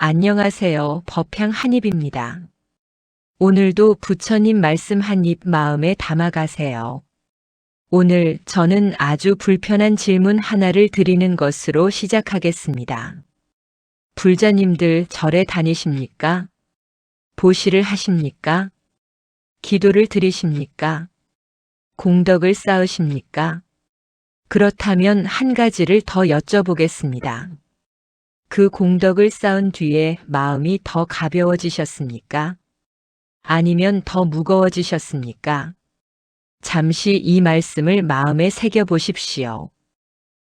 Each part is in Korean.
안녕하세요. 법향 한입입니다. 오늘도 부처님 말씀 한 입 마음에 담아가세요. 오늘 저는 아주 불편한 질문 하나를 드리는 것으로 시작하겠습니다. 불자님들 절에 다니십니까? 보시를 하십니까? 기도를 드리십니까? 공덕을 쌓으십니까? 그렇다면 한 가지를 더 여쭤보겠습니다. 그 공덕을 쌓은 뒤에 마음이 더 가벼워지셨습니까? 아니면 더 무거워지셨습니까? 잠시 이 말씀을 마음에 새겨 보십시오.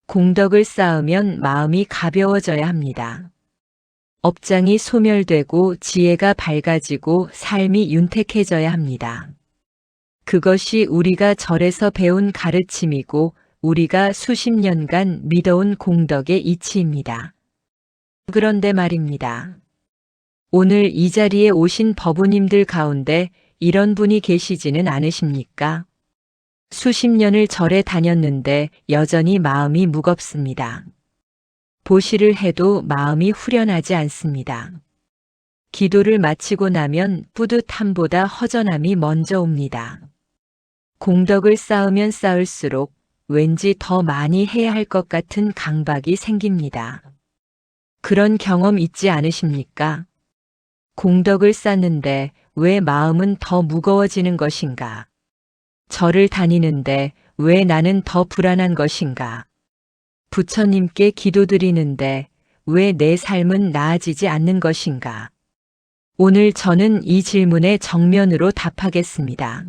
공덕을 쌓으면 마음이 가벼워져야 합니다. 업장이 소멸되고 지혜가 밝아지고 삶이 윤택해져야 합니다. 그것이 우리가 절에서 배운 가르침이고 우리가 수십 년간 믿어온 공덕의 이치입니다. 그런데 말입니다. 오늘 이 자리에 오신 법우님들 가운데 이런 분이 계시지는 않으십니까? 수십 년을 절에 다녔는데 여전히 마음이 무겁습니다. 보시를 해도 마음이 후련하지 않습니다. 기도를 마치고 나면 뿌듯함보다 허전함이 먼저 옵니다. 공덕을 쌓으면 쌓을수록 왠지 더 많이 해야 할 것 같은 강박이 생깁니다. 그런 경험 있지 않으십니까? 공덕을 쌓는데 왜 마음은 더 무거워지는 것인가? 절을 다니는데 왜 나는 더 불안한 것인가? 부처님께 기도드리는데 왜 내 삶은 나아지지 않는 것인가? 오늘 저는 이 질문에 정면으로 답하겠습니다.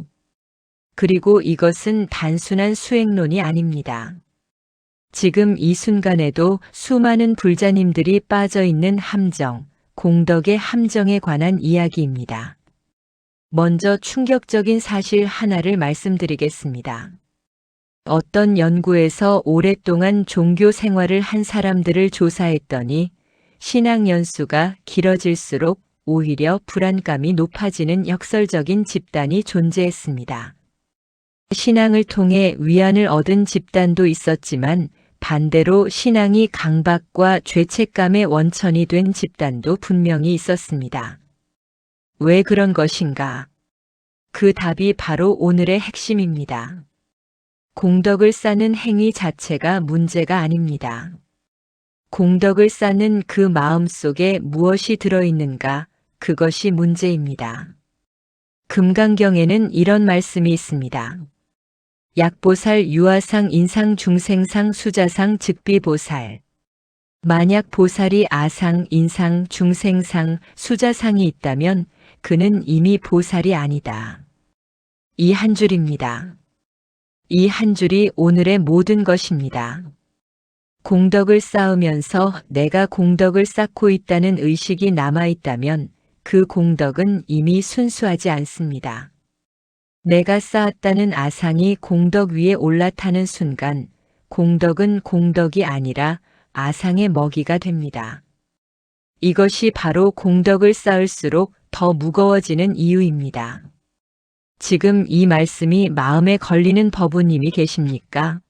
그리고 이것은 단순한 수행론이 아닙니다. 지금 이 순간에도 수많은 불자님들이 빠져 있는 함정, 공덕의 함정에 관한 이야기입니다. 먼저 충격적인 사실 하나를 말씀드리겠습니다. 어떤 연구에서 오랫동안 종교 생활을 한 사람들을 조사했더니 신앙 연수가 길어질수록 오히려 불안감이 높아지는 역설적인 집단이 존재했습니다. 신앙을 통해 위안을 얻은 집단도 있었지만 반대로 신앙이 강박과 죄책감의 원천이 된 집단도 분명히 있었습니다. 왜 그런 것인가? 그 답이 바로 오늘의 핵심입니다. 공덕을 쌓는 행위 자체가 문제가 아닙니다. 공덕을 쌓는 그 마음 속에 무엇이 들어있는가? 그것이 문제입니다. 금강경에는 이런 말씀이 있습니다. 약보살, 유아상, 인상, 중생상, 수자상, 즉비보살. 만약 보살이 아상, 인상, 중생상, 수자상이 있다면 그는 이미 보살이 아니다. 이 한 줄입니다. 이 한 줄이 오늘의 모든 것입니다. 공덕을 쌓으면서 내가 공덕을 쌓고 있다는 의식이 남아있다면 그 공덕은 이미 순수하지 않습니다. 내가 쌓았다는 아상이 공덕 위에 올라타는 순간 공덕은 공덕이 아니라 아상의 먹이가 됩니다. 이것이 바로 공덕을 쌓을수록 더 무거워지는 이유입니다. 지금 이 말씀이 마음에 걸리는 법우님이 계십니까?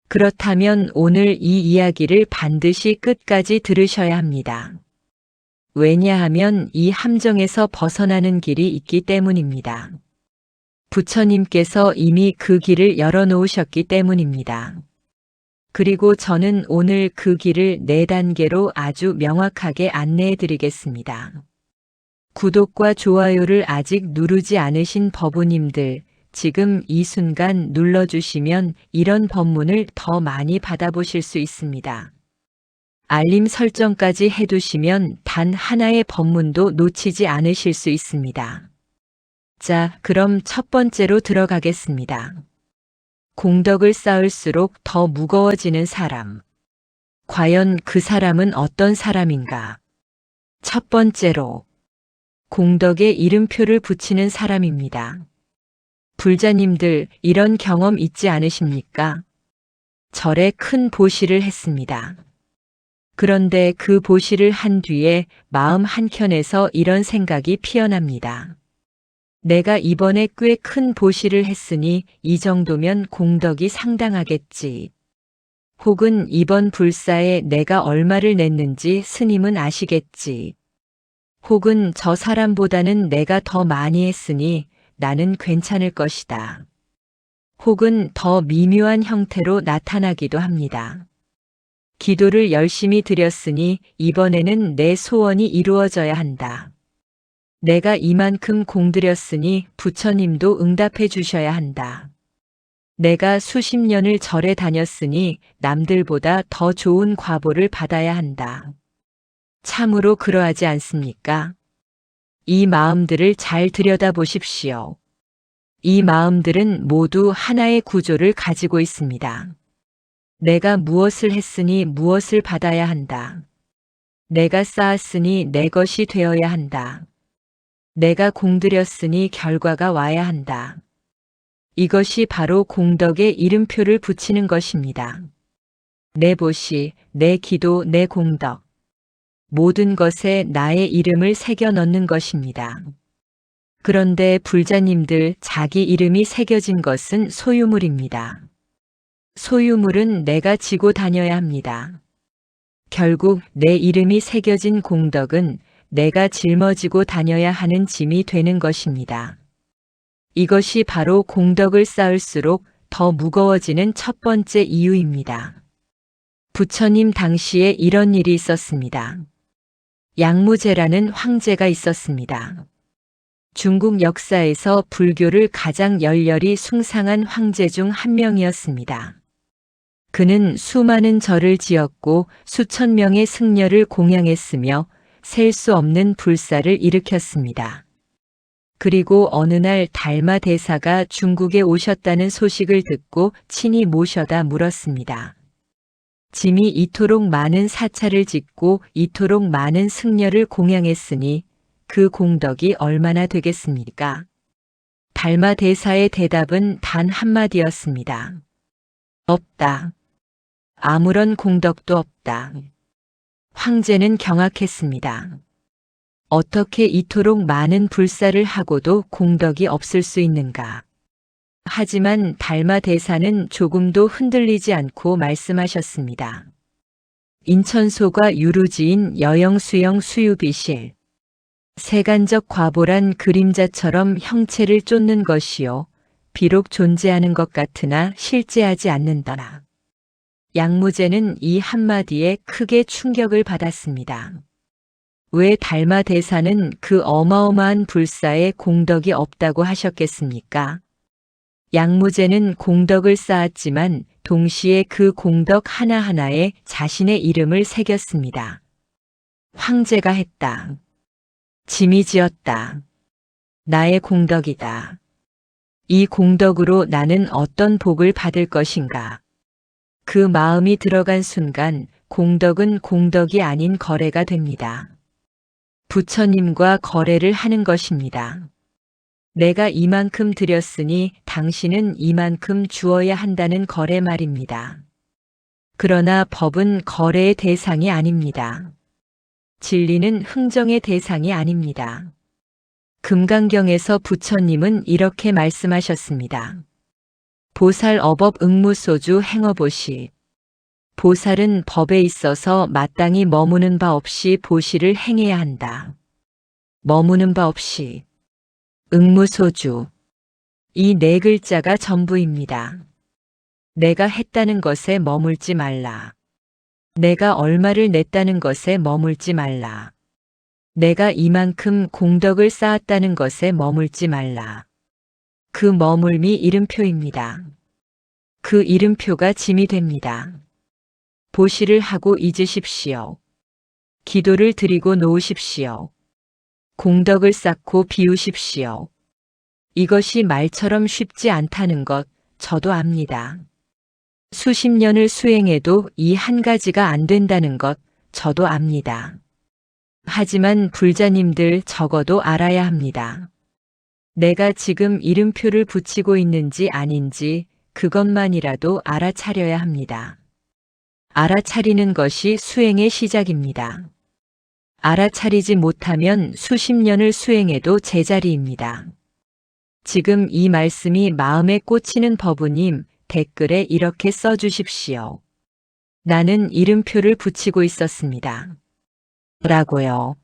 그렇다면 오늘 이 이야기를 반드시 끝까지 들으셔야 합니다. 왜냐하면 이 함정에서 벗어나는 길이 있기 때문입니다. 부처님께서 이미 그 길을 열어놓으셨기 때문입니다. 그리고 저는 오늘 그 길을 4단계로 아주 명확하게 안내해 드리겠습니다. 구독과 좋아요를 아직 누르지 않으신 법우님들, 지금 이 순간 눌러주시면 이런 법문을 더 많이 받아보실 수 있습니다. 알림 설정까지 해두시면 단 하나의 법문도 놓치지 않으실 수 있습니다. 자, 그럼 첫 번째로 들어가겠습니다. 공덕을 쌓을수록 더 무거워지는 사람. 과연 그 사람은 어떤 사람인가? 첫 번째로, 공덕에 이름표를 붙이는 사람입니다. 불자님들, 이런 경험 있지 않으십니까? 절에 큰 보시를 했습니다. 그런데 그 보시를 한 뒤에 마음 한켠에서 이런 생각이 피어납니다. 내가 이번에 꽤 큰 보시를 했으니 이 정도면 공덕이 상당하겠지. 혹은 이번 불사에 내가 얼마를 냈는지 스님은 아시겠지. 혹은 저 사람보다는 내가 더 많이 했으니 나는 괜찮을 것이다. 혹은 더 미묘한 형태로 나타나기도 합니다. 기도를 열심히 드렸으니 이번에는 내 소원이 이루어져야 한다. 내가 이만큼 공들였으니 부처님도 응답해 주셔야 한다. 내가 수십 년을 절에 다녔으니 남들보다 더 좋은 과보를 받아야 한다. 참으로 그러하지 않습니까? 이 마음들을 잘 들여다보십시오. 이 마음들은 모두 하나의 구조를 가지고 있습니다. 내가 무엇을 했으니 무엇을 받아야 한다. 내가 쌓았으니 내 것이 되어야 한다. 내가 공들였으니 결과가 와야 한다. 이것이 바로 공덕의 이름표를 붙이는 것입니다. 내 보시, 내 기도, 내 공덕. 모든 것에 나의 이름을 새겨 넣는 것입니다. 그런데 불자님들 자기 이름이 새겨진 것은 소유물입니다. 소유물은 내가 지고 다녀야 합니다. 결국 내 이름이 새겨진 공덕은 내가 짊어지고 다녀야 하는 짐이 되는 것입니다. 이것이 바로 공덕을 쌓을수록 더 무거워지는 첫 번째 이유입니다. 부처님 당시에 이런 일이 있었습니다. 양무제라는 황제가 있었습니다. 중국 역사에서 불교를 가장 열렬히 숭상한 황제 중 한 명이었습니다. 그는 수많은 절을 지었고 수천 명의 승려를 공양했으며 셀 수 없는 불사를 일으켰습니다. 그리고 어느 날 달마 대사가 중국에 오셨다는 소식을 듣고 친히 모셔다 물었습니다. 짐이 이토록 많은 사찰을 짓고 이토록 많은 승려를 공양했으니 그 공덕이 얼마나 되겠습니까? 달마 대사의 대답은 단 한마디였습니다. 없다. 아무런 공덕도 없다. 황제는 경악했습니다. 어떻게 이토록 많은 불사를 하고도 공덕이 없을 수 있는가? 하지만 달마 대사는 조금도 흔들리지 않고 말씀하셨습니다. 인천소가 유루지인 여영수영 수유비실. 세간적 과보란 그림자처럼 형체를 쫓는 것이요. 비록 존재하는 것 같으나 실제하지 않는다. 양무제는 이 한마디에 크게 충격을 받았습니다. 왜 달마 대사는 그 어마어마한 불사에 공덕이 없다고 하셨겠습니까? 양무제는 공덕을 쌓았지만 동시에 그 공덕 하나하나에 자신의 이름을 새겼습니다. 황제가 했다. 짐이 지었다. 나의 공덕이다. 이 공덕으로 나는 어떤 복을 받을 것인가? 그 마음이 들어간 순간 공덕은 공덕이 아닌 거래가 됩니다. 부처님과 거래를 하는 것입니다. 내가 이만큼 드렸으니 당신은 이만큼 주어야 한다는 거래 말입니다. 그러나 법은 거래의 대상이 아닙니다. 진리는 흥정의 대상이 아닙니다. 금강경에서 부처님은 이렇게 말씀하셨습니다. 보살 어법 응무소주 행어보시. 보살은 법에 있어서 마땅히 머무는 바 없이 보시를 행해야 한다. 머무는 바 없이. 응무소주. 이 네 글자가 전부입니다. 내가 했다는 것에 머물지 말라. 내가 얼마를 냈다는 것에 머물지 말라. 내가 이만큼 공덕을 쌓았다는 것에 머물지 말라. 그 머물미 이름표입니다. 그 이름표가 짐이 됩니다. 보시를 하고 잊으십시오. 기도를 드리고 놓으십시오. 공덕을 쌓고 비우십시오. 이것이 말처럼 쉽지 않다는 것 저도 압니다. 수십 년을 수행해도 이 한 가지가 안 된다는 것 저도 압니다. 하지만 불자님들 적어도 알아야 합니다. 내가 지금 이름표를 붙이고 있는지 아닌지 그것만이라도 알아차려야 합니다. 알아차리는 것이 수행의 시작입니다. 알아차리지 못하면 수십 년을 수행해도 제자리입니다. 지금 이 말씀이 마음에 꽂히는 법우님 댓글에 이렇게 써주십시오. 나는 이름표를 붙이고 있었습니다. 라고요.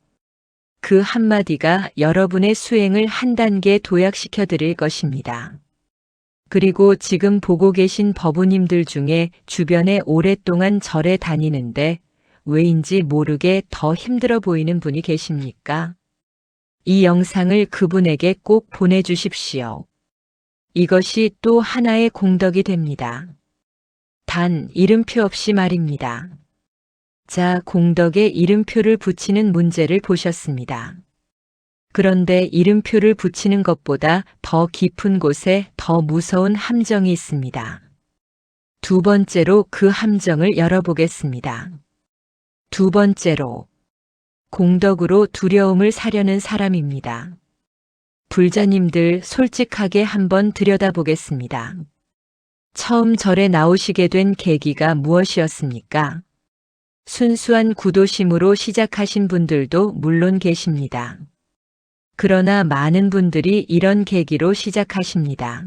그 한마디가 여러분의 수행을 한 단계 도약시켜 드릴 것입니다. 그리고 지금 보고 계신 법우님들 중에 주변에 오랫동안 절에 다니는데 왜인지 모르게 더 힘들어 보이는 분이 계십니까? 이 영상을 그분에게 꼭 보내주십시오. 이것이 또 하나의 공덕이 됩니다. 단 이름표 없이 말입니다. 자, 공덕에 이름표를 붙이는 문제를 보셨습니다. 그런데 이름표를 붙이는 것보다 더 깊은 곳에 더 무서운 함정이 있습니다. 두 번째로 그 함정을 열어보겠습니다. 두 번째로, 공덕으로 두려움을 사려는 사람입니다. 불자님들 솔직하게 한번 들여다보겠습니다. 처음 절에 나오시게 된 계기가 무엇이었습니까? 순수한 구도심으로 시작하신 분들도 물론 계십니다. 그러나 많은 분들이 이런 계기로 시작하십니다.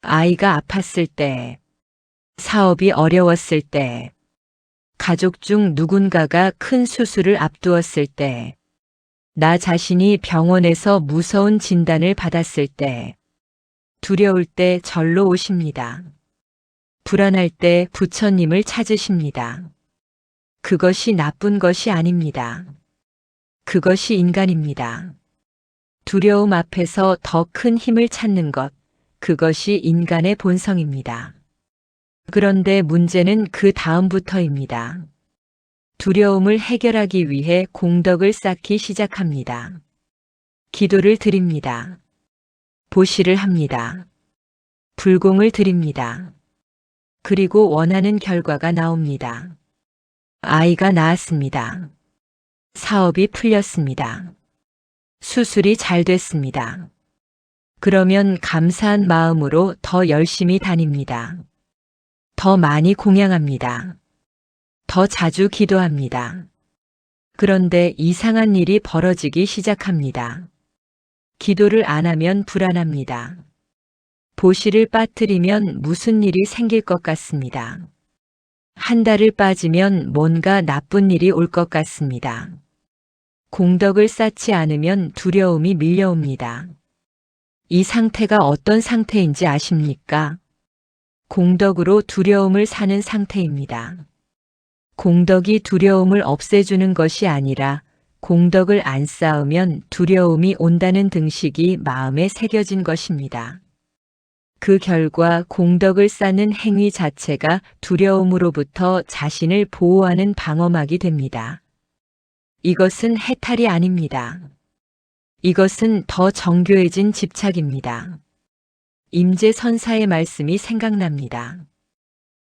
아이가 아팠을 때, 사업이 어려웠을 때, 가족 중 누군가가 큰 수술을 앞두었을 때, 나 자신이 병원에서 무서운 진단을 받았을 때, 두려울 때 절로 오십니다. 불안할 때 부처님을 찾으십니다. 그것이 나쁜 것이 아닙니다. 그것이 인간입니다. 두려움 앞에서 더 큰 힘을 찾는 것, 그것이 인간의 본성입니다. 그런데 문제는 그 다음부터입니다. 두려움을 해결하기 위해 공덕을 쌓기 시작합니다. 기도를 드립니다. 보시를 합니다. 불공을 드립니다. 그리고 원하는 결과가 나옵니다. 아이가 낳았습니다. 사업이 풀렸습니다. 수술이 잘 됐습니다. 그러면 감사한 마음으로 더 열심히 다닙니다. 더 많이 공양합니다. 더 자주 기도합니다. 그런데 이상한 일이 벌어지기 시작합니다. 기도를 안 하면 불안합니다. 보시를 빠뜨리면 무슨 일이 생길 것 같습니다. 한 달을 빠지면 뭔가 나쁜 일이 올 것 같습니다. 공덕을 쌓지 않으면 두려움이 밀려옵니다. 이 상태가 어떤 상태인지 아십니까? 공덕으로 두려움을 사는 상태입니다. 공덕이 두려움을 없애주는 것이 아니라 공덕을 안 쌓으면 두려움이 온다는 등식이 마음에 새겨진 것입니다. 그 결과 공덕을 쌓는 행위 자체가 두려움으로부터 자신을 보호하는 방어막이 됩니다. 이것은 해탈이 아닙니다. 이것은 더 정교해진 집착입니다. 임재선사의 말씀이 생각납니다.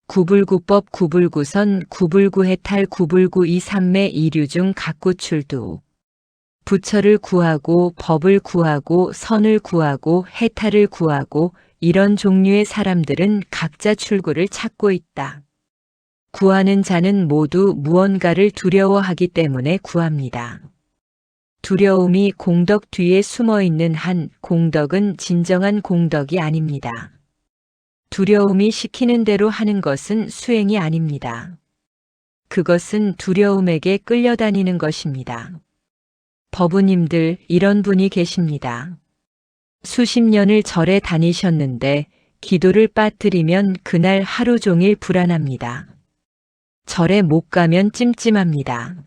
구불구법 구불구선 구불구해탈 구불구이삼매 이류 중 각구출두. 부처를 구하고 법을 구하고 선을 구하고 해탈을 구하고 이런 종류의 사람들은 각자 출구를 찾고 있다. 구하는 자는 모두 무언가를 두려워하기 때문에 구합니다. 두려움이 공덕 뒤에 숨어 있는 한 공덕은 진정한 공덕이 아닙니다. 두려움이 시키는 대로 하는 것은 수행이 아닙니다. 그것은 두려움에게 끌려다니는 것입니다. 법우님들 이런 분이 계십니다. 수십 년을 절에 다니셨는데 기도를 빠뜨리면 그날 하루 종일 불안합니다. 절에 못 가면 찜찜합니다.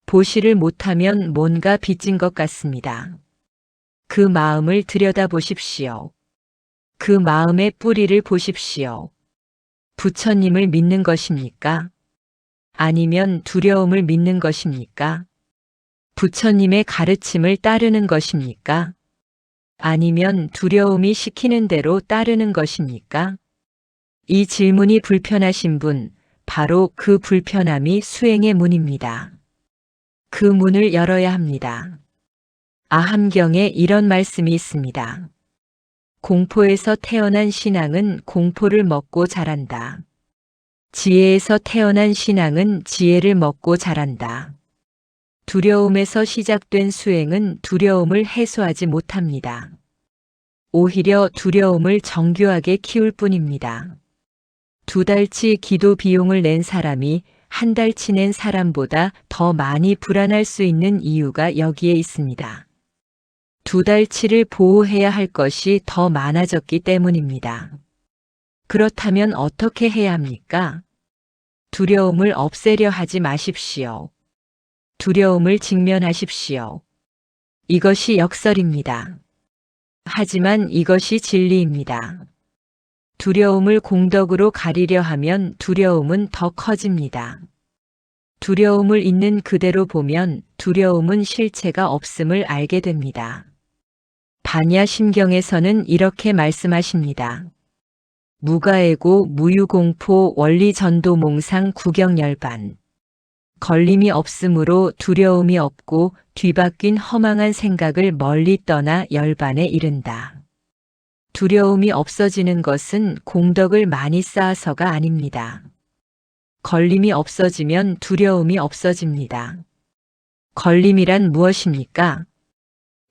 보시를 못하면 뭔가 빚진 것 같습니다. 그 마음을 들여다보십시오. 그 마음의 뿌리를 보십시오. 부처님을 믿는 것입니까? 아니면 두려움을 믿는 것입니까? 부처님의 가르침을 따르는 것입니까? 아니면 두려움이 시키는 대로 따르는 것입니까? 이 질문이 불편하신 분, 바로 그 불편함이 수행의 문입니다. 그 문을 열어야 합니다. 아함경에 이런 말씀이 있습니다. 공포에서 태어난 신앙은 공포를 먹고 자란다. 지혜에서 태어난 신앙은 지혜를 먹고 자란다. 두려움에서 시작된 수행은 두려움을 해소하지 못합니다. 오히려 두려움을 정교하게 키울 뿐입니다. 2달치 기도 비용을 낸 사람이 1달치 낸 사람보다 더 많이 불안할 수 있는 이유가 여기에 있습니다. 2달치를 보호해야 할 것이 더 많아졌기 때문입니다. 그렇다면 어떻게 해야 합니까? 두려움을 없애려 하지 마십시오. 두려움을 직면하십시오. 이것이 역설입니다. 하지만 이것이 진리입니다. 두려움을 공덕으로 가리려 하면 두려움은 더 커집니다. 두려움을 있는 그대로 보면 두려움은 실체가 없음을 알게 됩니다. 반야심경에서는 이렇게 말씀하십니다. 무가애고 무유공포 원리전도몽상 구경열반. 걸림이 없으므로 두려움이 없고 뒤바뀐 허망한 생각을 멀리 떠나 열반에 이른다. 두려움이 없어지는 것은 공덕을 많이 쌓아서가 아닙니다. 걸림이 없어지면 두려움이 없어집니다. 걸림이란 무엇입니까?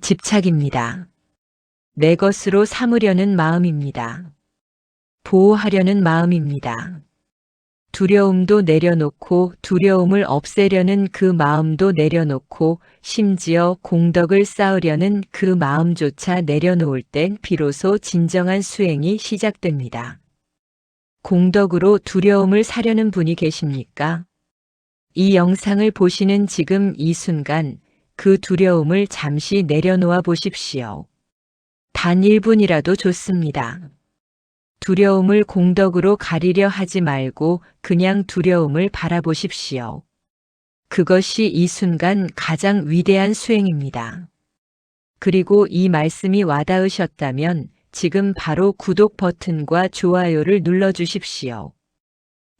집착입니다. 내 것으로 삼으려는 마음입니다. 보호하려는 마음입니다. 두려움도 내려놓고 두려움을 없애려는 그 마음도 내려놓고 심지어 공덕을 쌓으려는 그 마음조차 내려놓을 땐 비로소 진정한 수행이 시작됩니다. 공덕으로 두려움을 사려는 분이 계십니까? 이 영상을 보시는 지금 이 순간 그 두려움을 잠시 내려놓아 보십시오. 단 1분이라도 좋습니다. 두려움을 공덕으로 가리려 하지 말고 그냥 두려움을 바라보십시오. 그것이 이 순간 가장 위대한 수행입니다. 그리고 이 말씀이 와닿으셨다면 지금 바로 구독 버튼과 좋아요를 눌러주십시오.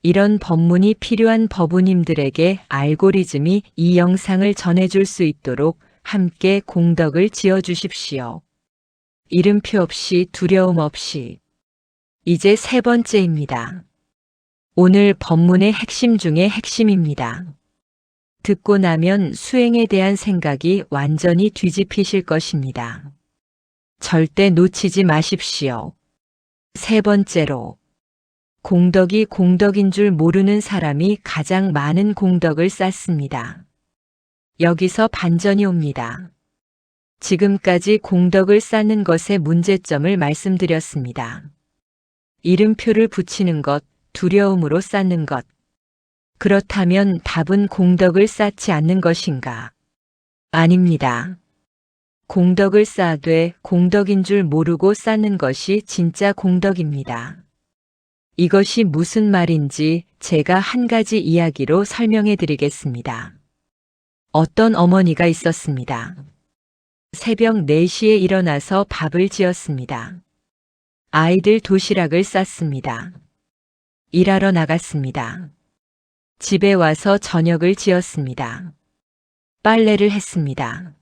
이런 법문이 필요한 법우님들에게 알고리즘이 이 영상을 전해줄 수 있도록 함께 공덕을 지어주십시오. 이름표 없이 두려움 없이. 이제 3번째입니다. 오늘 법문의 핵심 중의 핵심입니다. 듣고 나면 수행에 대한 생각이 완전히 뒤집히실 것입니다. 절대 놓치지 마십시오. 3번째로, 공덕이 공덕인 줄 모르는 사람이 가장 많은 공덕을 쌓습니다. 여기서 반전이 옵니다. 지금까지 공덕을 쌓는 것의 문제점을 말씀드렸습니다. 이름표를 붙이는 것, 두려움으로 쌓는 것. 그렇다면 답은 공덕을 쌓지 않는 것인가? 아닙니다. 공덕을 쌓되 공덕인 줄 모르고 쌓는 것이 진짜 공덕입니다. 이것이 무슨 말인지 제가 한 가지 이야기로 설명해 드리겠습니다. 어떤 어머니가 있었습니다. 새벽 4시에 일어나서 밥을 지었습니다. 아이들 도시락을 쌌습니다. 일하러 나갔습니다. 집에 와서 저녁을 지었습니다. 빨래를 했습니다.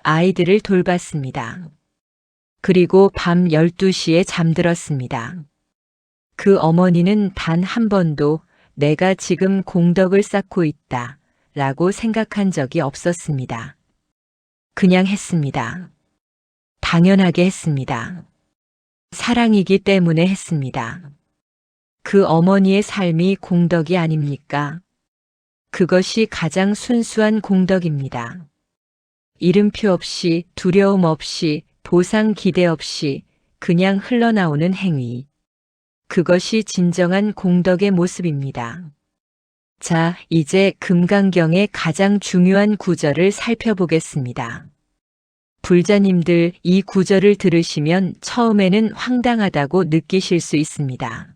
아이들을 돌봤습니다. 그리고 밤 12시에 잠들었습니다. 그 어머니는 단 한 번도 내가 지금 공덕을 쌓고 있다 라고 생각한 적이 없었습니다. 그냥 했습니다. 당연하게 했습니다. 사랑이기 때문에 했습니다. 그 어머니의 삶이 공덕이 아닙니까? 그것이 가장 순수한 공덕입니다. 이름표 없이 두려움 없이 보상 기대 없이 그냥 흘러나오는 행위. 그것이 진정한 공덕의 모습입니다. 자, 이제 금강경의 가장 중요한 구절을 살펴보겠습니다. 불자님들 이 구절을 들으시면 처음에는 황당하다고 느끼실 수 있습니다.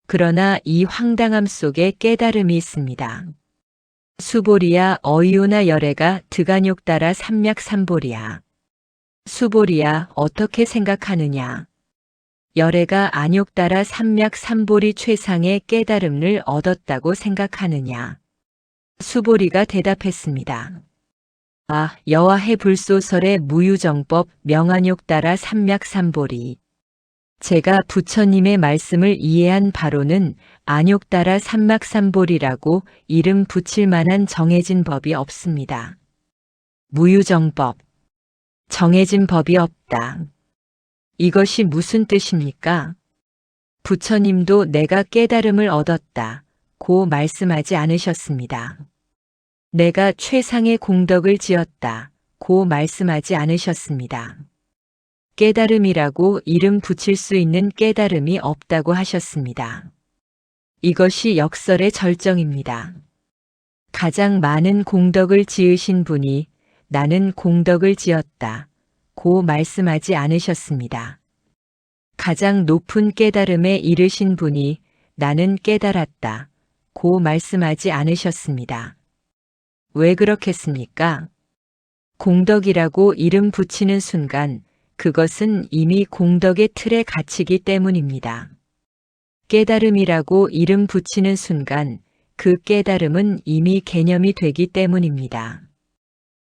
그러나 이 황당함 속에 깨달음이 있습니다. 수보리야 어이오나 열애가 드간욕 따라 삼맥삼보리야. 수보리야 어떻게 생각하느냐. 열애가 안욕 따라 삼맥삼보리 최상의 깨달음을 얻었다고 생각하느냐. 수보리가 대답했습니다. 아, 여와해 불소설의 무유정법 명안욕 따라 삼맥삼보리. 제가 부처님의 말씀을 이해한 바로는 안욕 따라 삼맥삼보리라고 이름 붙일 만한 정해진 법이 없습니다. 무유정법. 정해진 법이 없다. 이것이 무슨 뜻입니까? 부처님도 내가 깨달음을 얻었다 고 말씀하지 않으셨습니다. 내가 최상의 공덕을 지었다 고 말씀하지 않으셨습니다. 깨달음이라고 이름 붙일 수 있는 깨달음이 없다고 하셨습니다. 이것이 역설의 절정입니다. 가장 많은 공덕을 지으신 분이 나는 공덕을 지었다 고 말씀하지 않으셨습니다. 가장 높은 깨달음에 이르신 분이 나는 깨달았다 고 말씀하지 않으셨습니다. 왜 그렇겠습니까? 공덕이라고 이름 붙이는 순간 그것은 이미 공덕의 틀에 갇히기 때문입니다. 깨달음이라고 이름 붙이는 순간 그 깨달음은 이미 개념이 되기 때문입니다.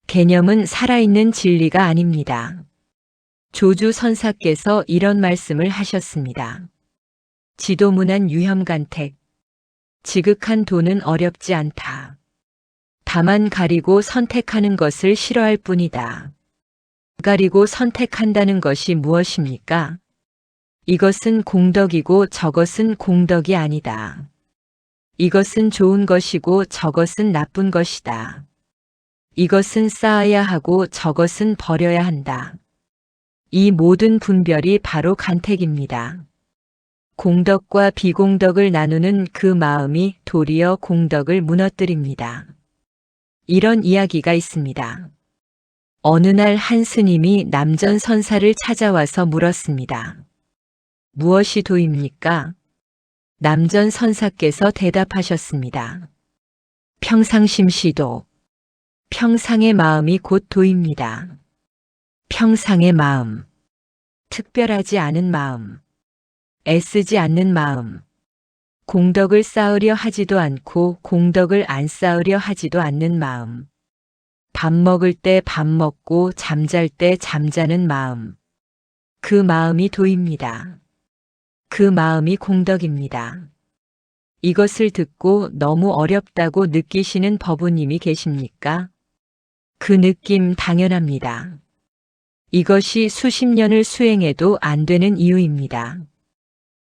개념은 살아있는 진리가 아닙니다. 조주 선사께서 이런 말씀을 하셨습니다. 지도문안 유혐간택. 지극한 도는 어렵지 않다. 다만 가리고 선택하는 것을 싫어할 뿐이다. 가리고 선택한다는 것이 무엇입니까? 이것은 공덕이고 저것은 공덕이 아니다. 이것은 좋은 것이고 저것은 나쁜 것이다. 이것은 쌓아야 하고 저것은 버려야 한다. 이 모든 분별이 바로 간택입니다. 공덕과 비공덕을 나누는 그 마음이 도리어 공덕을 무너뜨립니다. 이런 이야기가 있습니다. 어느 날 한 스님이 남전선사를 찾아와서 물었습니다. 무엇이 도입니까? 남전선사께서 대답하셨습니다. 평상심시도. 평상의 마음이 곧 도입니다. 평상의 마음. 특별하지 않은 마음. 애쓰지 않는 마음. 공덕을 쌓으려 하지도 않고 공덕을 안 쌓으려 하지도 않는 마음. 밥 먹을 때 밥 먹고 잠잘 때 잠자는 마음. 그 마음이 도입니다. 그 마음이 공덕입니다. 이것을 듣고 너무 어렵다고 느끼시는 법우님이 계십니까? 그 느낌 당연합니다. 이것이 수십 년을 수행해도 안 되는 이유입니다.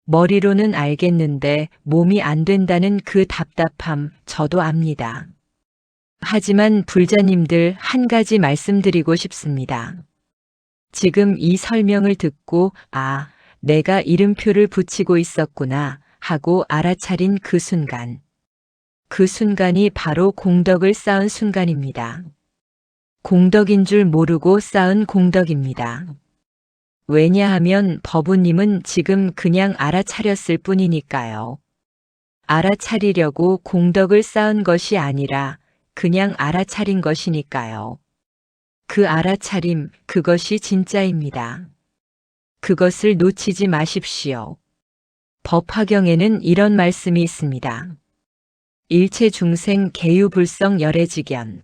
머리로는 알겠는데 몸이 안 된다는 그 답답함 저도 압니다. 하지만 불자님들 한 가지 말씀드리고 싶습니다. 지금 이 설명을 듣고 아, 내가 이름표를 붙이고 있었구나 하고 알아차린 그 순간. 그 순간이 바로 공덕을 쌓은 순간입니다. 공덕인 줄 모르고 쌓은 공덕입니다. 왜냐하면 법우님은 지금 그냥 알아차렸을 뿐이니까요. 알아차리려고 공덕을 쌓은 것이 아니라 그냥 알아차린 것이니까요. 그 알아차림, 그것이 진짜입니다. 그것을 놓치지 마십시오. 법화경에는 이런 말씀이 있습니다. 일체 중생 개유불성 열애지견.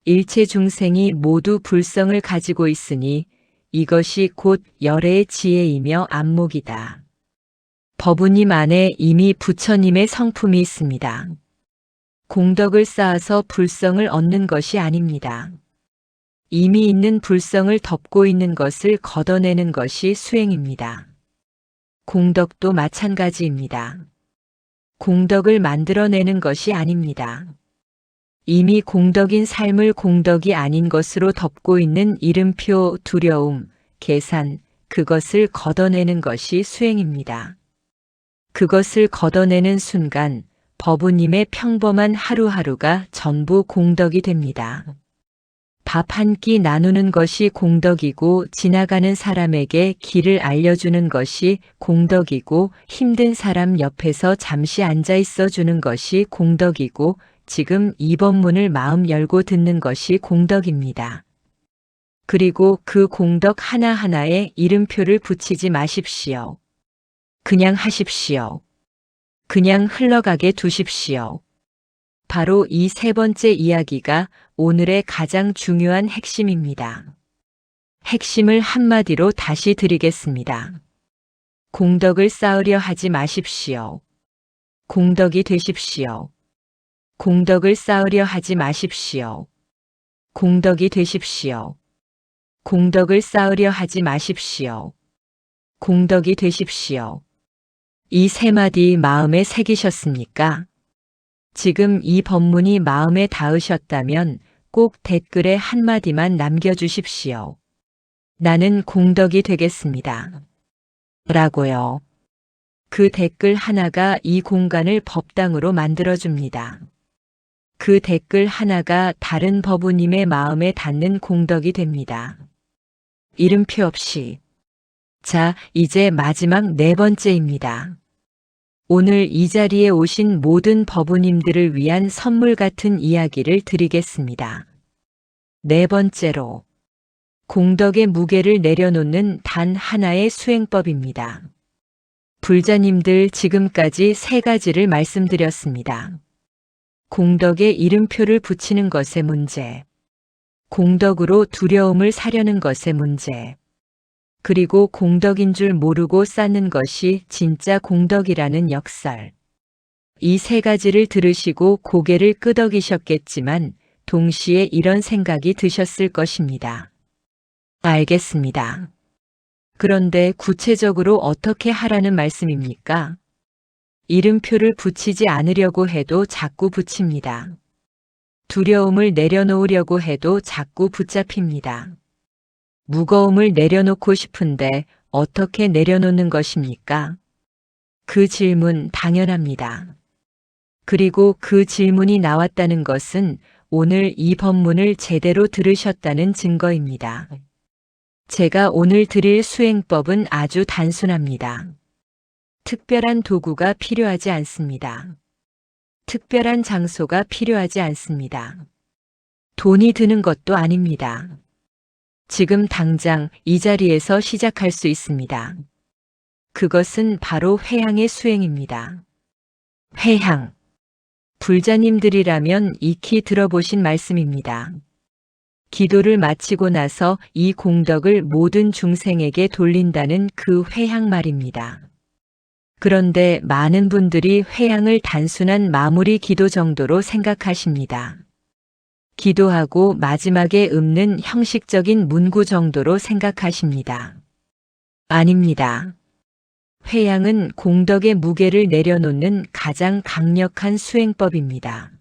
일체 중생이 모두 불성을 가지고 있으니 이것이 곧 열애의 지혜이며 안목이다. 법우님 안에 이미 부처님의 성품이 있습니다. 공덕을 쌓아서 불성을 얻는 것이 아닙니다. 이미 있는 불성을 덮고 있는 것을 걷어내는 것이 수행입니다. 공덕도 마찬가지입니다. 공덕을 만들어내는 것이 아닙니다. 이미 공덕인 삶을 공덕이 아닌 것으로 덮고 있는 이름표, 두려움, 계산, 그것을 걷어내는 것이 수행입니다. 그것을 걷어내는 순간 법우님의 평범한 하루하루가 전부 공덕이 됩니다. 밥 한 끼 나누는 것이 공덕이고 지나가는 사람에게 길을 알려주는 것이 공덕이고 힘든 사람 옆에서 잠시 앉아 있어 주는 것이 공덕이고 지금 이 법문을 마음 열고 듣는 것이 공덕입니다. 그리고 그 공덕 하나하나에 이름표를 붙이지 마십시오. 그냥 하십시오. 그냥 흘러가게 두십시오. 바로 이 세 번째 이야기가 오늘의 가장 중요한 핵심입니다. 핵심을 한마디로 다시 드리겠습니다. 공덕을 쌓으려 하지 마십시오. 공덕이 되십시오. 공덕을 쌓으려 하지 마십시오. 공덕이 되십시오. 공덕을 쌓으려 하지 마십시오. 공덕이 되십시오. 이 세 마디 마음에 새기셨습니까? 지금 이 법문이 마음에 닿으셨다면 꼭 댓글에 한마디만 남겨주십시오. 나는 공덕이 되겠습니다. 라고요. 그 댓글 하나가 이 공간을 법당으로 만들어줍니다. 그 댓글 하나가 다른 법우님의 마음에 닿는 공덕이 됩니다. 이름표 없이. 자, 이제 마지막 네 번째입니다. 오늘 이 자리에 오신 모든 법우님들을 위한 선물 같은 이야기를 드리겠습니다. 네 번째로, 공덕의 무게를 내려놓는 단 하나의 수행법입니다. 불자님들 지금까지 세 가지를 말씀드렸습니다. 공덕에 이름표를 붙이는 것의 문제, 공덕으로 두려움을 사려는 것의 문제, 그리고 공덕인 줄 모르고 쌓는 것이 진짜 공덕이라는 역설. 이 세 가지를 들으시고 고개를 끄덕이셨겠지만 동시에 이런 생각이 드셨을 것입니다. 알겠습니다. 그런데 구체적으로 어떻게 하라는 말씀입니까? 이름표를 붙이지 않으려고 해도 자꾸 붙입니다. 두려움을 내려놓으려고 해도 자꾸 붙잡힙니다. 무거움을 내려놓고 싶은데 어떻게 내려놓는 것입니까? 그 질문 당연합니다. 그리고 그 질문이 나왔다는 것은 오늘 이 법문을 제대로 들으셨다는 증거입니다. 제가 오늘 드릴 수행법은 아주 단순합니다. 특별한 도구가 필요하지 않습니다. 특별한 장소가 필요하지 않습니다. 돈이 드는 것도 아닙니다. 지금 당장 이 자리에서 시작할 수 있습니다. 그것은 바로 회향의 수행입니다. 회향. 불자님들이라면 익히 들어보신 말씀입니다. 기도를 마치고 나서 이 공덕을 모든 중생에게 돌린다는 그 회향 말입니다. 그런데 많은 분들이 회향을 단순한 마무리 기도 정도로 생각하십니다. 기도하고 마지막에 읊는 형식적인 문구 정도로 생각하십니다. 아닙니다. 회향은 공덕의 무게를 내려놓는 가장 강력한 수행법입니다.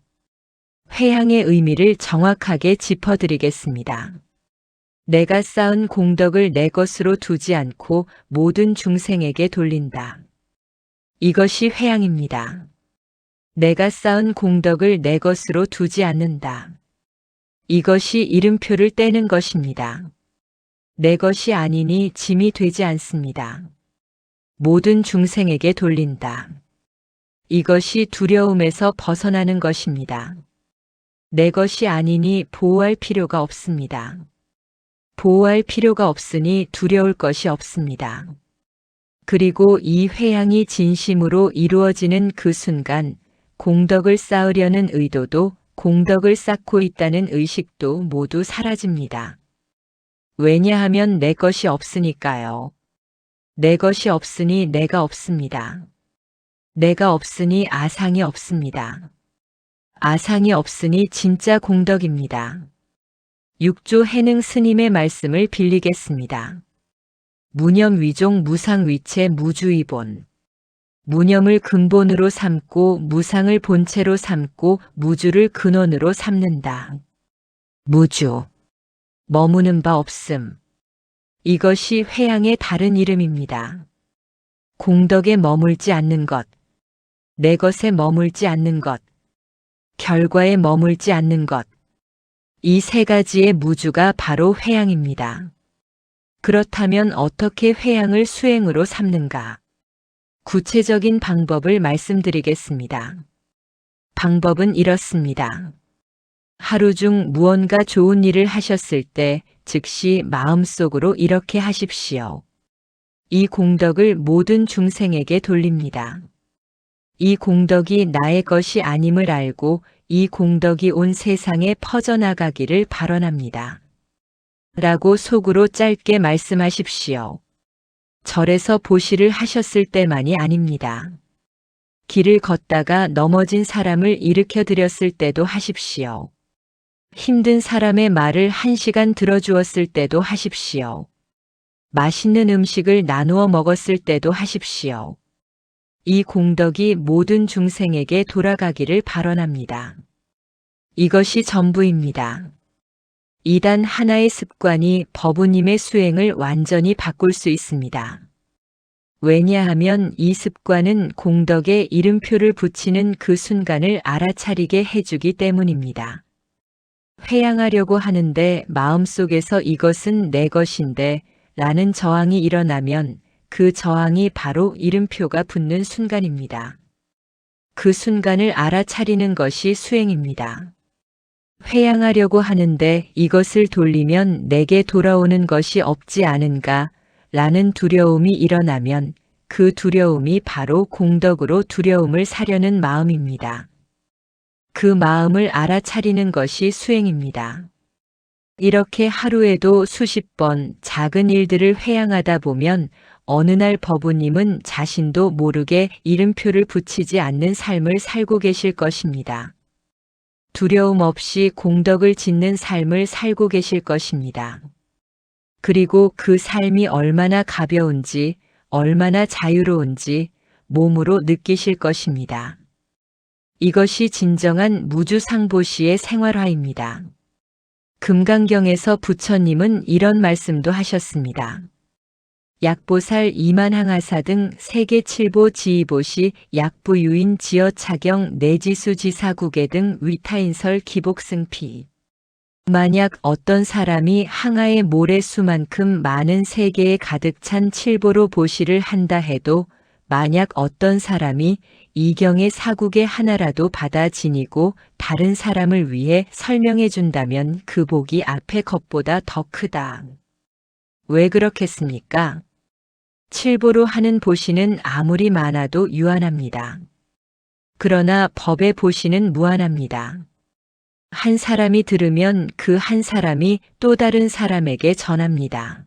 회향의 의미를 정확하게 짚어드리겠습니다. 내가 쌓은 공덕을 내 것으로 두지 않고 모든 중생에게 돌린다. 이것이 회향입니다. 내가 쌓은 공덕을 내 것으로 두지 않는다. 이것이 이름표를 떼는 것입니다. 내 것이 아니니 짐이 되지 않습니다. 모든 중생에게 돌린다. 이것이 두려움에서 벗어나는 것입니다. 내 것이 아니니 보호할 필요가 없습니다. 보호할 필요가 없으니 두려울 것이 없습니다. 그리고 이 회향이 진심으로 이루어지는 그 순간 공덕을 쌓으려는 의도도 공덕을 쌓고 있다는 의식도 모두 사라집니다. 왜냐하면 내 것이 없으니까요. 내 것이 없으니 내가 없습니다. 내가 없으니 아상이 없습니다. 아상이 없으니 진짜 공덕입니다. 육조 해능 스님의 말씀을 빌리겠습니다. 무념 위종 무상 위체 무주의본. 무념을 근본으로 삼고 무상을 본체로 삼고 무주를 근원으로 삼는다. 무주. 머무는 바 없음. 이것이 회향의 다른 이름입니다. 공덕에 머물지 않는 것. 내 것에 머물지 않는 것. 결과에 머물지 않는 것. 이 세 가지의 무주가 바로 회향입니다. 그렇다면 어떻게 회향을 수행으로 삼는가? 구체적인 방법을 말씀드리겠습니다. 방법은 이렇습니다. 하루 중 무언가 좋은 일을 하셨을 때 즉시 마음속으로 이렇게 하십시오. 이 공덕을 모든 중생에게 돌립니다. 이 공덕이 나의 것이 아님을 알고 이 공덕이 온 세상에 퍼져나가기를 발언합니다. 라고 속으로 짧게 말씀하십시오. 절에서 보시를 하셨을 때만이 아닙니다. 길을 걷다가 넘어진 사람을 일으켜 드렸을 때도 하십시오. 힘든 사람의 말을 1시간 들어주었을 때도 하십시오. 맛있는 음식을 나누어 먹었을 때도 하십시오. 이 공덕이 모든 중생에게 돌아가기를 발언합니다. 이것이 전부입니다. 이 단 하나의 습관이 법우님의 수행을 완전히 바꿀 수 있습니다. 왜냐하면 이 습관은 공덕에 이름표를 붙이는 그 순간을 알아차리게 해주기 때문입니다. 회양하려고 하는데 마음속에서 이것은 내 것인데 라는 저항이 일어나면 그 저항이 바로 이름표가 붙는 순간입니다. 그 순간을 알아차리는 것이 수행입니다. 회양하려고 하는데 이것을 돌리면 내게 돌아오는 것이 없지 않은가 라는 두려움이 일어나면 그 두려움이 바로 공덕으로 두려움을 사려는 마음입니다. 그 마음을 알아차리는 것이 수행입니다. 이렇게 하루에도 수십 번 작은 일들을 회양하다 보면 어느 날 법우님은 자신도 모르게 이름표를 붙이지 않는 삶을 살고 계실 것입니다. 두려움 없이 공덕을 짓는 삶을 살고 계실 것입니다. 그리고 그 삶이 얼마나 가벼운지, 얼마나 자유로운지 몸으로 느끼실 것입니다. 이것이 진정한 무주상보시의 생활화입니다. 금강경에서 부처님은 이런 말씀도 하셨습니다. 약보살 이만항하사 등 세계 7보 지휘보시 약부유인 지어차경 내지수 지사국계 등 위타인설 기복승피. 만약 어떤 사람이 항아의 모래수만큼 많은 세계에 가득 찬 7보로 보시를 한다 해도 만약 어떤 사람이 이경의 사국의 하나라도 받아 지니고 다른 사람을 위해 설명해 준다면 그 복이 앞의 것보다 더 크다. 왜 그렇겠습니까? 7보로 하는 보시는 아무리 많아도 유한합니다. 그러나 법의 보시는 무한합니다. 한 사람이 들으면 그 한 사람이 또 다른 사람에게 전합니다.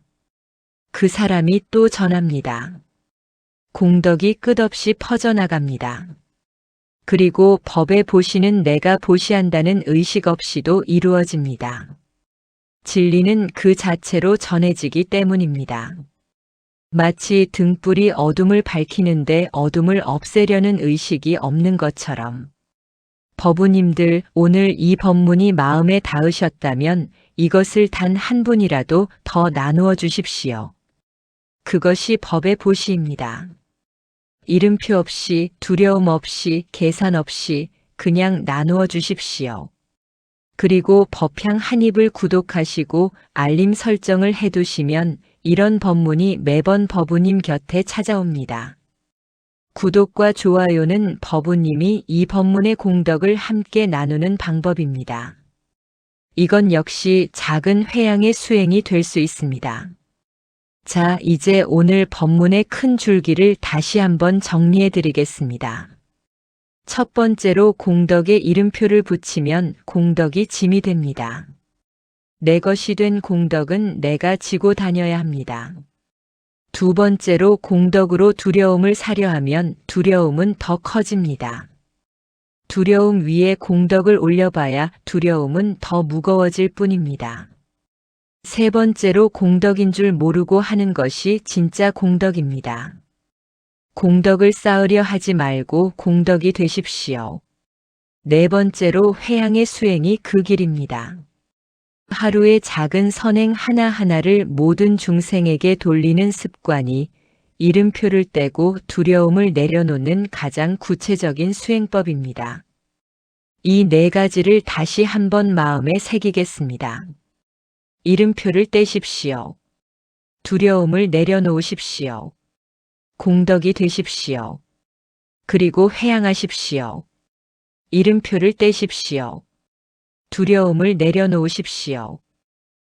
그 사람이 또 전합니다. 공덕이 끝없이 퍼져나갑니다. 그리고 법의 보시는 내가 보시한다는 의식 없이도 이루어집니다. 진리는 그 자체로 전해지기 때문입니다. 마치 등불이 어둠을 밝히는데 어둠을 없애려는 의식이 없는 것처럼 법우님들 오늘 이 법문이 마음에 닿으셨다면 이것을 단 한 분이라도 더 나누어 주십시오. 그것이 법의 보시입니다. 이름표 없이 두려움 없이 계산 없이 그냥 나누어 주십시오. 그리고 법향 한 입을 구독하시고 알림 설정을 해두시면 이런 법문이 매번 법우님 곁에 찾아옵니다. 구독과 좋아요는 법우님이 이 법문의 공덕을 함께 나누는 방법입니다. 이건 역시 작은 회양의 수행이 될 수 있습니다. 자, 이제 오늘 법문의 큰 줄기를 다시 한번 정리해 드리겠습니다. 첫 번째로 공덕에 이름표를 붙이면 공덕이 짐이 됩니다. 내 것이 된 공덕은 내가 지고 다녀야 합니다. 두 번째로 공덕으로 두려움을 사려 하면 두려움은 더 커집니다. 두려움 위에 공덕을 올려봐야 두려움은 더 무거워질 뿐입니다. 세 번째로 공덕인 줄 모르고 하는 것이 진짜 공덕입니다. 공덕을 쌓으려 하지 말고 공덕이 되십시오. 네 번째로 회양의 수행이 그 길입니다. 하루의 작은 선행 하나하나를 모든 중생에게 돌리는 습관이 이름표를 떼고 두려움을 내려놓는 가장 구체적인 수행법입니다. 이 네 가지를 다시 한번 마음에 새기겠습니다. 이름표를 떼십시오. 두려움을 내려놓으십시오. 공덕이 되십시오. 그리고 회양하십시오. 이름표를 떼십시오. 두려움을 내려놓으십시오.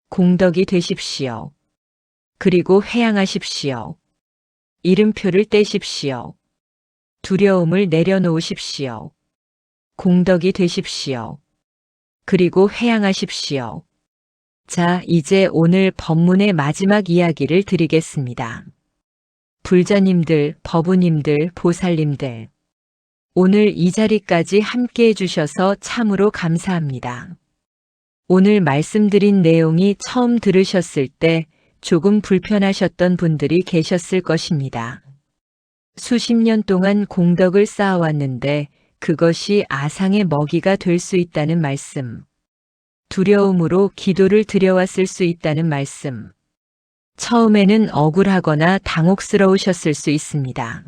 공덕이 되십시오. 그리고 회양하십시오. 이름표를 떼십시오. 두려움을 내려놓으십시오. 공덕이 되십시오. 그리고 회양하십시오. 자, 이제 오늘 법문의 마지막 이야기를 드리겠습니다. 불자님들, 법우님들, 보살님들, 오늘 이 자리까지 함께 해주셔서 참으로 감사합니다. 오늘 말씀드린 내용이 처음 들으셨을 때 조금 불편하셨던 분들이 계셨을 것입니다. 수십 년 동안 공덕을 쌓아왔는데 그것이 아상의 먹이가 될 수 있다는 말씀. 두려움으로 기도를 드려왔을 수 있다는 말씀. 처음에는 억울하거나 당혹스러우셨을 수 있습니다.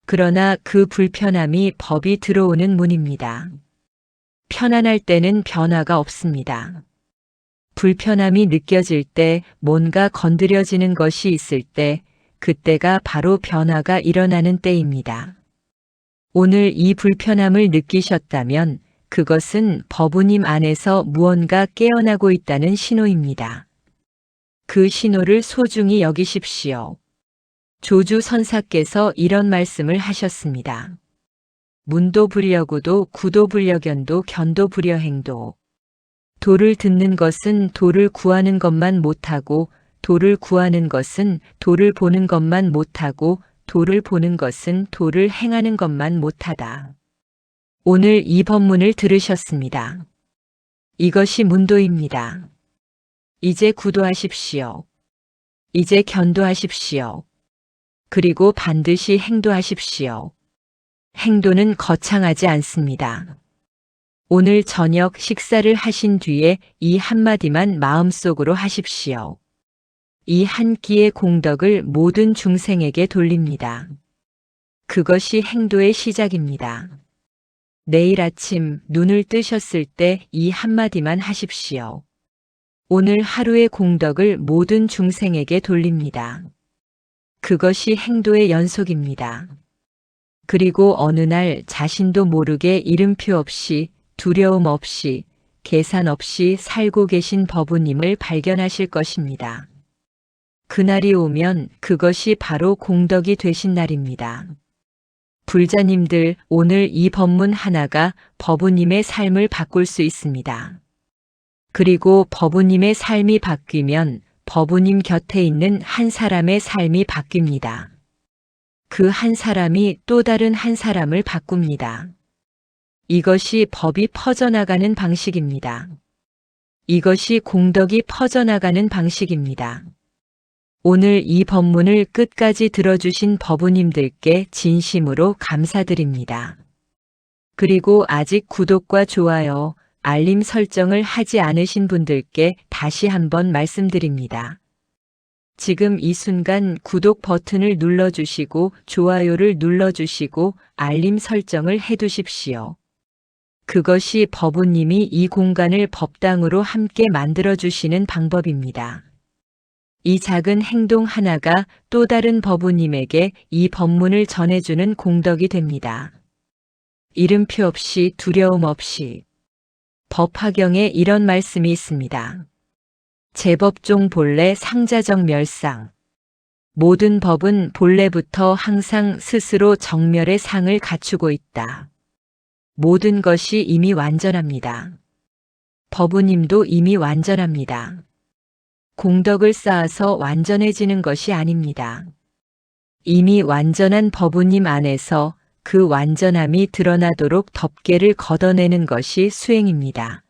그러나 그 불편함이 법이 들어오는 문입니다. 편안할 때는 변화가 없습니다. 불편함이 느껴질 때, 뭔가 건드려지는 것이 있을 때, 그때가 바로 변화가 일어나는 때입니다. 오늘 이 불편함을 느끼셨다면 그것은 법우님 안에서 무언가 깨어나고 있다는 신호입니다. 그 신호를 소중히 여기십시오. 조주 선사께서 이런 말씀을 하셨습니다. 문도 불여구도 구도 불여견도 견도 불여행도. 도를 듣는 것은 도를 구하는 것만 못하고, 도를 구하는 것은 도를 보는 것만 못하고, 도를 보는 것은 도를 행하는 것만 못하다. 오늘 이 법문을 들으셨습니다. 이것이 문도입니다. 이제 구도하십시오. 이제 견도하십시오. 그리고 반드시 행도하십시오. 행도는 거창하지 않습니다. 오늘 저녁 식사를 하신 뒤에 이 한마디만 마음속으로 하십시오. 이 한 끼의 공덕을 모든 중생에게 돌립니다. 그것이 행도의 시작입니다. 내일 아침 눈을 뜨셨을 때 이 한마디만 하십시오. 오늘 하루의 공덕을 모든 중생에게 돌립니다. 그것이 행도의 연속입니다. 그리고 어느 날 자신도 모르게 이름표 없이, 두려움 없이, 계산 없이 살고 계신 법우님을 발견하실 것입니다. 그날이 오면 그것이 바로 공덕이 되신 날입니다. 불자님들, 오늘 이 법문 하나가 법우님의 삶을 바꿀 수 있습니다. 그리고 법우님의 삶이 바뀌면 법우님 곁에 있는 한 사람의 삶이 바뀝니다. 그 한 사람이 또 다른 한 사람을 바꿉니다. 이것이 법이 퍼져나가는 방식입니다. 이것이 공덕이 퍼져나가는 방식입니다. 오늘 이 법문을 끝까지 들어주신 법우님들께 진심으로 감사드립니다. 그리고 아직 구독과 좋아요, 알림 설정을 하지 않으신 분들께 다시 한번 말씀드립니다. 지금 이 순간 구독 버튼을 눌러주시고 좋아요를 눌러주시고 알림 설정을 해두십시오. 그것이 법우님이 이 공간을 법당으로 함께 만들어주시는 방법입니다. 이 작은 행동 하나가 또 다른 법우님에게 이 법문을 전해주는 공덕이 됩니다. 이름표 없이 두려움 없이. 법화경에 이런 말씀이 있습니다. 제법종 본래 상자적 멸상. 모든 법은 본래부터 항상 스스로 정멸의 상을 갖추고 있다. 모든 것이 이미 완전합니다. 법우님도 이미 완전합니다. 공덕을 쌓아서 완전해지는 것이 아닙니다. 이미 완전한 법우님 안에서 그 완전함이 드러나도록 덮개를 걷어내는 것이 수행입니다.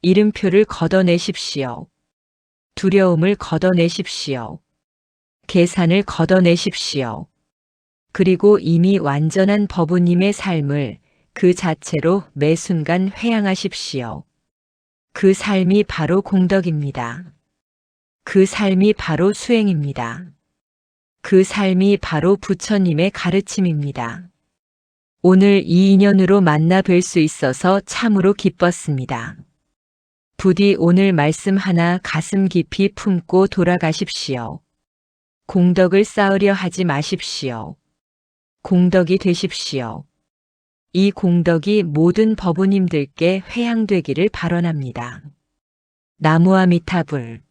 이름표를 걷어내십시오. 두려움을 걷어내십시오. 계산을 걷어내십시오. 그리고 이미 완전한 법우님의 삶을 그 자체로 매 순간 회양하십시오. 그 삶이 바로 공덕입니다. 그 삶이 바로 수행입니다. 그 삶이 바로 부처님의 가르침입니다. 오늘 이 인연으로 만나 뵐 수 있어서 참으로 기뻤습니다. 부디 오늘 말씀 하나 가슴 깊이 품고 돌아가십시오. 공덕을 쌓으려 하지 마십시오. 공덕이 되십시오. 이 공덕이 모든 법우님들께 회양되기를 발언합니다. 나무아미타불,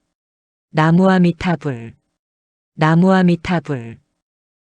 나무아미타불, 나무아미타불.